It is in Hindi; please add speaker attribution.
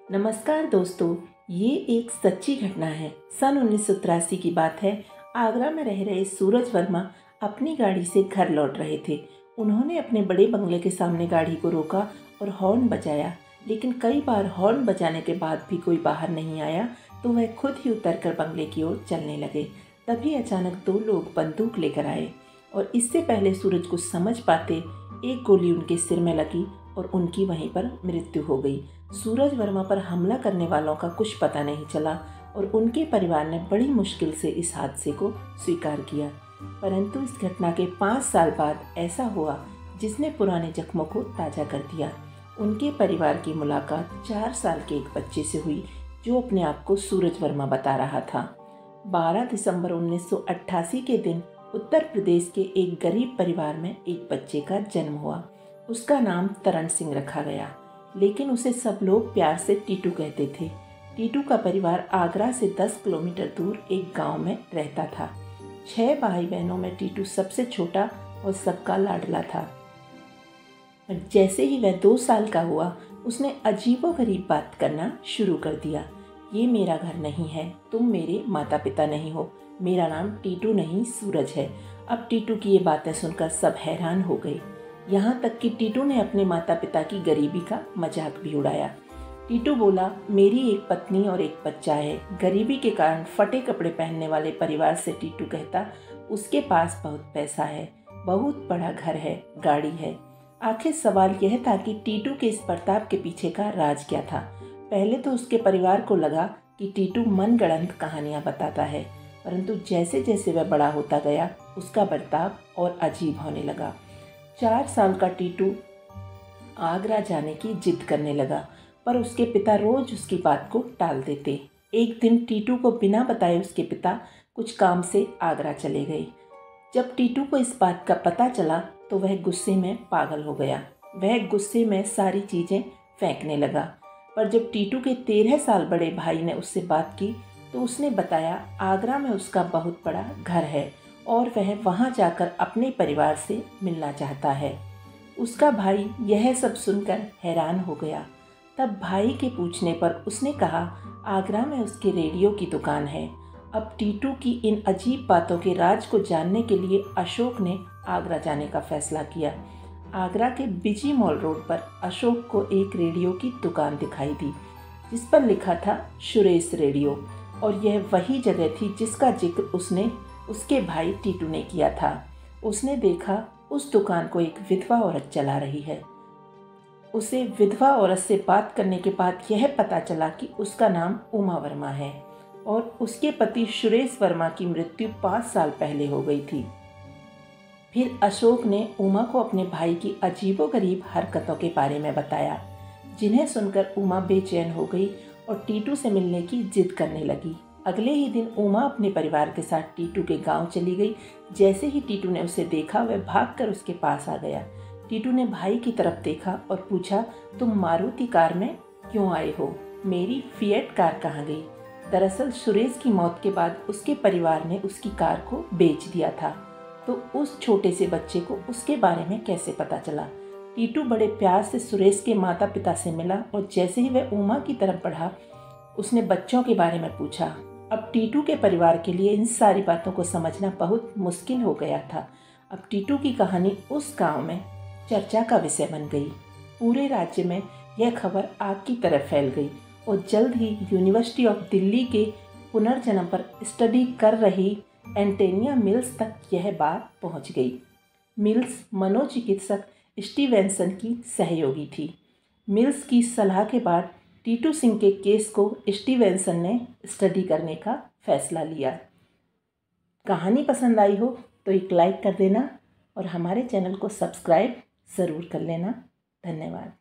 Speaker 1: नमस्कार दोस्तों, ये एक सच्ची घटना है। सन 1983 की बात है। आगरा में रह रहे सूरज वर्मा अपनी गाड़ी से घर लौट रहे थे। उन्होंने अपने बड़े बंगले के सामने गाड़ी को रोका और हॉर्न बजाया, लेकिन कई बार हॉर्न बजाने के बाद भी कोई बाहर नहीं आया, तो वह खुद ही उतरकर बंगले की ओर चलने लगे। तभी अचानक दो लोग बंदूक लेकर आए और इससे पहले सूरज कुछ समझ पाते, एक गोली उनके सिर में लगी और उनकी वहीं पर मृत्यु हो गई। सूरज वर्मा पर हमला करने वालों का कुछ पता नहीं चला और उनके परिवार ने बड़ी मुश्किल से इस हादसे को स्वीकार किया। परंतु इस घटना के 5 साल बाद ऐसा हुआ जिसने पुराने जख्मों को ताज़ा कर दिया। उनके परिवार की मुलाकात 4 साल के एक बच्चे से हुई जो अपने आप को सूरज वर्मा बता रहा था। 12 दिसंबर 1988 के दिन उत्तर प्रदेश के एक गरीब परिवार में एक बच्चे का जन्म हुआ। उसका नाम तरण सिंह रखा गया, लेकिन उसे सब लोग प्यार से टीटू कहते थे। टीटू का परिवार आगरा से 10 किलोमीटर दूर एक गांव में रहता था। 6 भाई बहनों में टीटू सबसे छोटा और सबका लाडला था। जैसे ही वह 2 साल का हुआ, उसने अजीबोगरीब बात करना शुरू कर दिया। ये मेरा घर नहीं है, तुम मेरे माता पिता नहीं हो, मेरा नाम टीटू नहीं सूरज है। अब टीटू की ये बातें सुनकर सब हैरान हो गए। यहाँ तक कि टीटू ने अपने माता पिता की गरीबी का मजाक भी उड़ाया। टीटू बोला, मेरी एक पत्नी और एक बच्चा है। गरीबी के कारण फटे कपड़े पहनने वाले परिवार से टीटू कहता, उसके पास बहुत पैसा है, बहुत बड़ा घर है, गाड़ी है। आखिर सवाल यह था कि टीटू के इस प्रताप के पीछे का राज क्या था। पहले तो उसके परिवार को लगा कि टीटू मनगढ़ंत कहानियां बताता है, परंतु जैसे जैसे वह बड़ा होता गया, उसका बर्ताव और अजीब होने लगा। 4 साल का टीटू आगरा जाने की जिद करने लगा, पर उसके पिता रोज उसकी बात को टाल देते। एक दिन टीटू को बिना बताए उसके पिता कुछ काम से आगरा चले गए। जब टीटू को इस बात का पता चला तो वह गुस्से में पागल हो गया। वह गुस्से में सारी चीज़ें फेंकने लगा। पर जब टीटू के 13 साल बड़े भाई ने उससे बात की तो उसने बताया, आगरा में उसका बहुत बड़ा घर है और वह वहां जाकर अपने परिवार से मिलना चाहता है। उसका भाई यह सब सुनकर हैरान हो गया। तब भाई के पूछने पर उसने कहा, आगरा में उसके रेडियो की दुकान है। अब टीटू की इन अजीब बातों के राज को जानने के लिए अशोक ने आगरा जाने का फैसला किया। आगरा के बिजी मॉल रोड पर अशोक को एक रेडियो की दुकान दिखाई दी जिस पर लिखा था सुरेश रेडियो, और यह वही जगह थी जिसका जिक्र उसने उसके भाई टीटू ने किया था। उसने देखा उस दुकान को एक विधवा औरत चला रही है। उसे विधवा औरत से बात करने के बाद यह पता चला कि उसका नाम उमा वर्मा है और उसके पति सुरेश वर्मा की मृत्यु 5 साल पहले हो गई थी। फिर अशोक ने उमा को अपने भाई की अजीबोगरीब हरकतों के बारे में बताया, जिन्हें सुनकर उमा बेचैन हो गई और टीटू से मिलने की जिद करने लगी। अगले ही दिन उमा अपने परिवार के साथ टीटू के गांव चली गई। जैसे ही टीटू ने उसे देखा, वह भागकर उसके पास आ गया। टीटू ने भाई की तरफ देखा और पूछा, तुम मारुति कार में क्यों आए हो? मेरी फिएट कार कहाँ गई? दरअसल सुरेश की मौत के बाद उसके परिवार ने उसकी कार को बेच दिया था, तो उस छोटे से बच्चे को उसके बारे में कैसे पता चला? टीटू बड़े प्यार से सुरेश के माता पिता से मिला और जैसे ही वह उमा की तरफ बढ़ा, उसने बच्चों के बारे में पूछा। अब टीटू के परिवार के लिए इन सारी बातों को समझना बहुत मुश्किल हो गया था। अब टीटू की कहानी उस गांव में चर्चा का विषय बन गई। पूरे राज्य में यह खबर आग की तरह फैल गई और जल्द ही यूनिवर्सिटी ऑफ दिल्ली के पुनर्जन्म पर स्टडी कर रही एंटोनिया मिल्स तक यह बात पहुंच गई। मिल्स मनोचिकित्सक स्टीवेंसन की सहयोगी थी। मिल्स की सलाह के बाद टीटू सिंह के केस को स्टीवेंसन ने स्टडी करने का फैसला लिया। कहानी पसंद आई हो तो एक लाइक कर देना और हमारे चैनल को सब्सक्राइब ज़रूर कर लेना। धन्यवाद।